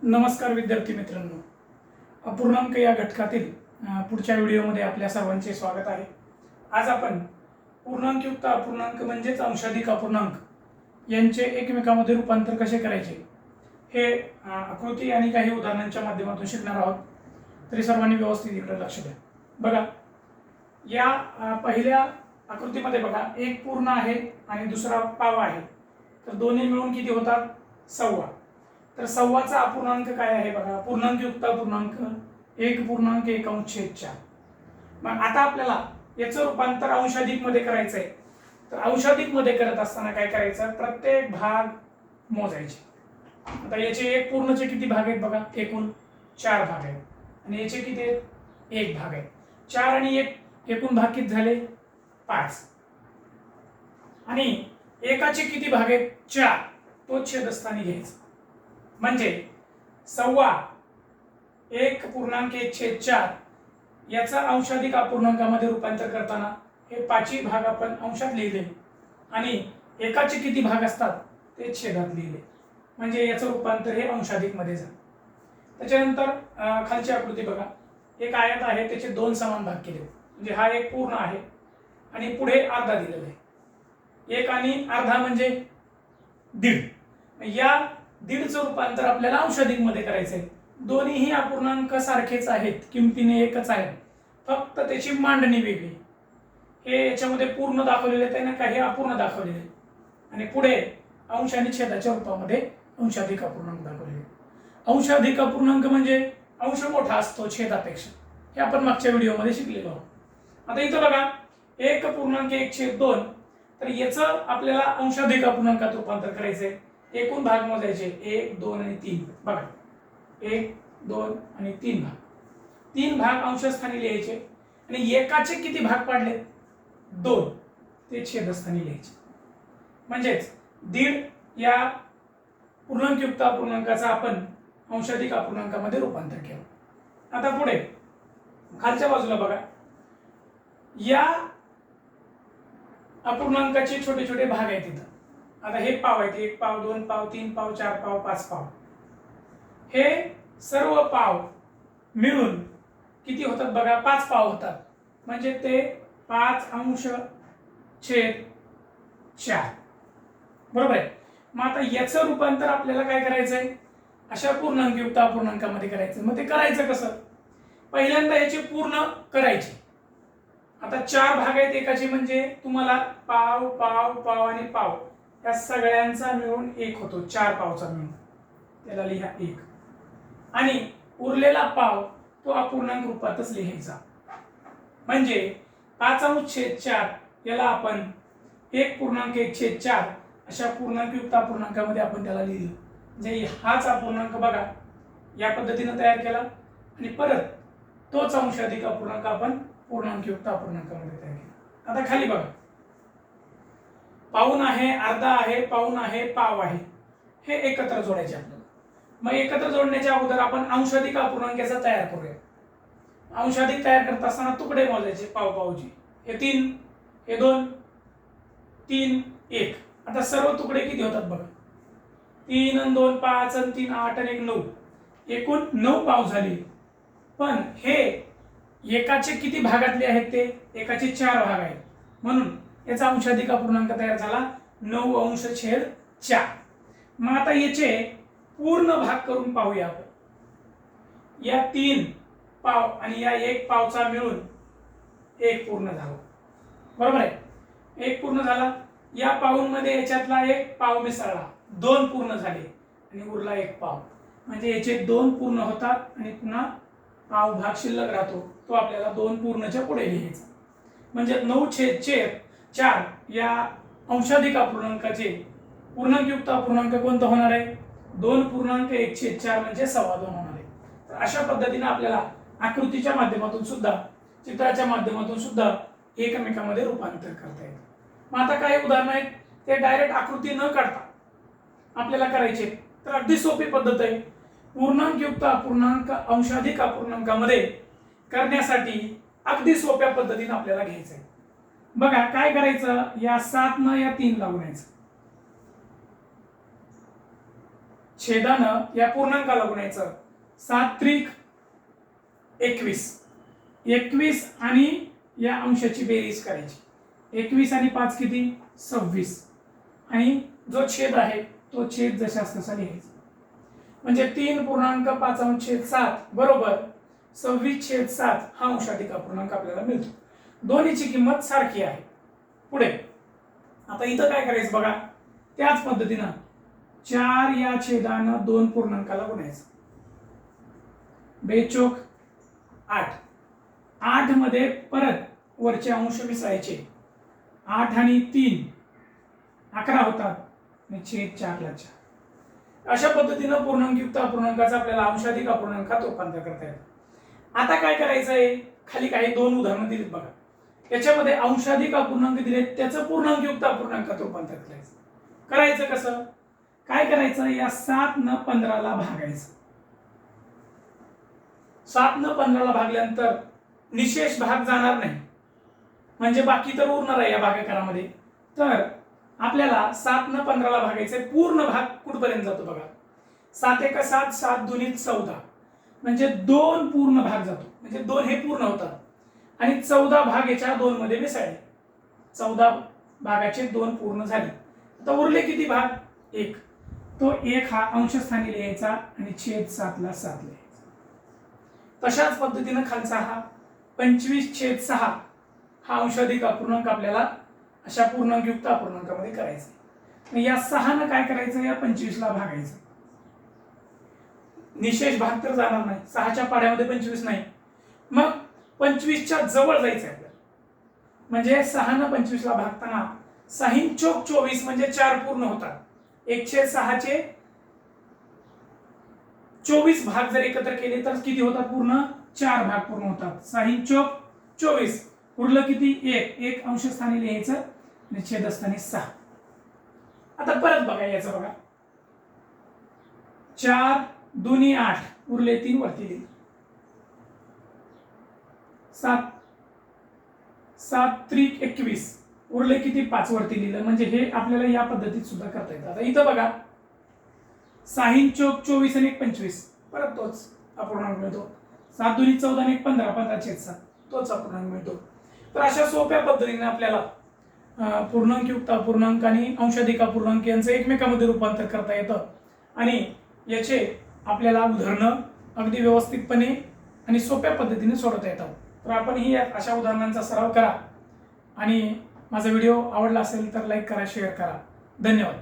नमस्कार विद्यार्थी मित्रांनो, अपूर्णांक या घटकातील पुढच्या व्हिडिओमध्ये आपल्या सर्वांचे स्वागत आहे। आज आपण पूर्णांकयुक्त अपूर्णांक म्हणजेच अंशाधिक अपूर्णांक यांचे एकमेकांमध्ये रूपांतर कसे करायचे हे आकृती आणि काही उदाहरणांच्या माध्यमातून शिकणार आहोत। तरी सर्वांनी व्यवस्थित इकडे लक्ष द्या। बघा, या पहिल्या आकृतीमध्ये बघा, एक पूर्ण आहे आणि दुसरा पाव आहे, तर दोन्ही मिळून किती होतात? 1.25। तर 1.25चा अपूर्णांक काय आहे? बघा, पूर्णांकयुक्त अपूर्णांक 1.1/4। मग आता आपल्याला याचं रूपांतर अंशाधिक मध्ये करायचंय। तर अंशाधिक मध्ये करत असताना काय करायचं? प्रत्येक भाग मोजायचे। आता याचे एक पूर्णचे किती भाग आहेत? बघा, एकूण 4 भाग आहेत आणि याचे किती आहेत? 1 भाग आहे। 4 आणि 1 एकूण भाग किती झाले? 5। आणि एकाचे किती भाग आहेत? 4। तो छेदस्थानी घ्यायचा, म्हणजे 1.1/4 याचा अंशाधिक अपूर्णांकामध्ये रूपांतर करताना हे 5ही भाग आपण अंशात लिहिले आणि एकाचे किती भाग असतात ते छेदात लिहिले, म्हणजे याचं रूपांतर हे अंशाधिक मध्ये झालं। त्याच्यानंतर खालची आकृती बघा, एक आयत आहे, त्याचे 2 समान भाग केले, म्हणजे हा एक पूर्ण आहे आणि पुढे अर्धा दिलेला आहे। 1 आणि अर्धा म्हणजे 1.5। या 1.5चं रूपांतर आपल्याला अंशाधिक मध्ये करायचंय। दोन्हीही अपूर्णांक सारखेच आहेत, किमतीने एकच आहेत, फक्त त्याची मांडणी वेगळी। हे याच्यामध्ये पूर्ण दाखवलेले आहे ना, काही अपूर्ण दाखवलेले आहे, आणि पुढे अंश आणि छेदाच्या रूपामध्ये अंशाधिक अपूर्णांक दाखवलेले। अंशाधिक अपूर्णांक म्हणजे अंश मोठा असतो छेदापेक्षा, हे आपण मागच्या व्हिडिओमध्ये शिकलेलो आहोत। आता इथं बघा, 1.1/2, तर याचं आपल्याला अंशाधिक अपूर्णांकात रूपांतर करायचंय। एकूण भाग मोजायचे, 1, 2 आणि 3। बघा, 1, 2 आणि 3 भाग। 3 भाग अंशस्थानी लिहायचे आणि एकाचे किती भाग पाडले? 2, ते छेदस्थानी लिहायचे। म्हणजेच 1.5 या पूर्णांकयुक्त अपूर्णांकाचा आपण अंशाधिक अपूर्णांकामध्ये रूपांतर केलं। आता पुढे खालच्या बाजूला बघा, या अपूर्णांकाचे छोटे छोटे भाग आहेत इथं। आता हे पाव आहेत, 1 पाव, 2 पाव, 3 पाव, 4 पाव, 5 पाव। हे सर्व पाव मिळून किती होतात? बघा, 5 पाव होतात, म्हणजे ते 5/4, बरोबर आहे। मग आता याचं रूपांतर आपल्याला काय करायचंय? अशा पूर्णांकयुक्त अपूर्णांकामध्ये करायचं। मग ते करायचं कसं? पहिल्यांदा याचे पूर्ण करायचे। आता 4 भाग आहेत एकाचे, म्हणजे तुम्हाला पाव, पाव, पाव आणि पाव या सगळ्यांचा मिळून 1 होतो। 4 पावचा मिळून त्याला लिहा 1, आणि उरलेला पाव तो अपूर्णांक रूपातच लिहायचा, म्हणजे 5/4 याला आपण 1.1/4 अशा पूर्णांकयुक्त अपूर्णांकामध्ये आपण त्याला लिहिलं। म्हणजे हाच अपूर्णांक बघा, या पद्धतीने तयार केला आणि परत तोच अंशाधिक अपूर्णांक आपण पूर्णांकयुक्त अपूर्णांकामध्ये तयार केला। आता खाली बघा, पाऊण आहे, अर्धा आहे, पाऊण आहे, पाव आहे, हे एकत्र जोडायचे आपल्याला। मग एकत्र जोडण्याच्या अगोदर आपण अंशाधिक अपूर्णांकाचा तयार करूया। अंशाधिक तयार करत असताना तुकडे मोजायचे पाव पावचे, हे 3, हे 2, 3, 1। आता सर्व तुकडे किती होतात बघा, 3 आणि 2 5 आणि 3 8 आणि 1 9, एकूण 9 पाव झाले। पण हे एकाचे किती भागातले आहेत? ते एकाचे 4 भाग आहेत, म्हणून याचा अंशाधिक अपूर्णांक तयार झाला 9/4। मग आता याचे पूर्ण भाग करून पाहूया आपण। या 3 पाव आणि या 1 पावचा मिळून 1 पूर्ण झाला, बरोबर आहे। 1 पूर्ण झाला। या पाऊंमध्ये याच्यातला 1 पाव मिसळला, 2 पूर्ण झाले आणि उरला 1 पाव, म्हणजे याचे 2 पूर्ण होतात आणि पुन्हा पाव भाग शिल्लक राहतो, तो आपल्याला 2 पूर्णच्या पुढे लिहायचा। म्हणजे 9/4 या अंशाधिक अपूर्णांकाचे पूर्णांकयुक्त अपूर्णांक कोणता होणार आहे? 2.1/4 म्हणजे 2.25 होणार आहे। तर अशा पद्धतीने आपल्याला आकृतीच्या माध्यमातून सुद्धा, चित्राच्या माध्यमातून सुद्धा एकमेकांमध्ये रूपांतर करता येतं। मग आता काही उदाहरण आहेत, ते डायरेक्ट आकृती न काढता आपल्याला करायचे, तर अगदी सोपी पद्धत आहे। पूर्णांकयुक्त अपूर्णांक अंशाधिक अपूर्णांकामध्ये करण्यासाठी अगदी सोप्या पद्धतीने आपल्याला घ्यायचं आहे। बघा काय करायचं, या 7 न या 3 ला गुणायचं, छेदानं या पूर्णांकाला गुणायचं. 7 त्रिक 21. 21 आणि या अंशाची बेरीज करायची. 21 आणि 5 किती? 26. आणि जो छेद आहे तो छेद जशास तसा लिहायचा. म्हणजे 3.5/7 बरोबर 26/7 हा अंशाधिक अपूर्णांक आपल्याला मिळतो. दोन्हीची किंमत सारखी आहे. पुढे आता इथं काय करायचं बघा, त्याच पद्धतीनं 4 या छेदानं 2 पूर्णांकाला गुणायचं. 2 चोक 8. 8 मध्ये परत वरचे अंश मिसळायचे. 8 आणि 3 11 होतात आणि छेद 4 ला 4. अशा पद्धतीनं पूर्णांकयुक्त अपूर्णांकाचा आपल्याला अंशाधिक अपूर्णांकात रूपांतर करता येतं. आता काय करायचं आहे, खाली काही 2 उदाहरणं दिलीत बघा. याच्यामध्ये अंशाधिक अपूर्णांक दिले, त्याचं पूर्णांकयुक्त अपूर्णांकात रूपांतर करायचं कसं? काय करायचं, या 7 न 15 ला भागायचं. 7 न 15 ला भागल्यानंतर निशेष भाग जाणार नाही, म्हणजे बाकी तर उरणार आहे या भागाकारामध्ये. तर आपल्याला 7 न 15 ला भागायचे. पूर्ण भाग कुठपर्यंत जातो बघा. 7 एका 7, 7 दुनी 14, म्हणजे 2 पूर्ण भाग जातो. म्हणजे 2 हे पूर्ण होतात आणि 14 भाग याच्या 2 मध्ये मिसळले. 14 भागाचे 2 पूर्ण झाले. आता उरले किती भाग? 1. तो 1 हा अंशस्थानी लिहायचा आणि छेद 7 ला 7 लिहायचा. तशाच पद्धतीनं खालचा हा 25/6 हा अंशाधिक अपूर्णांक आपल्याला अशा पूर्णांकयुक्त अपूर्णांकामध्ये करायचं. या 6 न काय करायचं, या 25 ला भागायचं. निशेष भाग तर जाणार नाही, 6च्या पाड्यामध्ये 25 नाही. मग 25च्या जवळ जायचं आपल्याला. म्हणजे 6 न 25 ला भागताना 6 चोक 24 म्हणजे 4 पूर्ण होतात. 1/6 चे 24 भाग जर एकत्र केले तर किती होतात पूर्ण? 4 भाग पूर्ण होतात. 6 चोक 24. उरलं किती? 1 अंशस्थानी लिहायचं आणि छेदस्थानी 6. आता परत बघा याचं बघा. 4 दुनी 8, उरले 3 वरती लिहिले. 7 त्रिक 21, उरले किती? 5 वरती लिहिलं. म्हणजे हे आपल्याला या पद्धतीत सुद्धा करता येतं. आता इथं बघा 6 चोक 24 आणि 25, परत तोच अपूर्णांक मिळतो. 7 दुनी 14 आणि 15, 15/7 तोच अपूर्णांक मिळतो. तर अशा सोप्या पद्धतीने आपल्याला पूर्णांकयुक्त अपूर्णांक आणि अंशाधिक अपूर्णांक यांचं एकमेकांमध्ये रूपांतर करता येतं. आणि याचे आपल्याला उदाहरणं अगदी व्यवस्थितपणे आणि सोप्या पद्धतीने सोडवता येतात. तर आपणही अशा उदाहरणांचा सराव करा आणि माझा व्हिडिओ आवडला असेल तर लाईक करा, शेअर करा. धन्यवाद.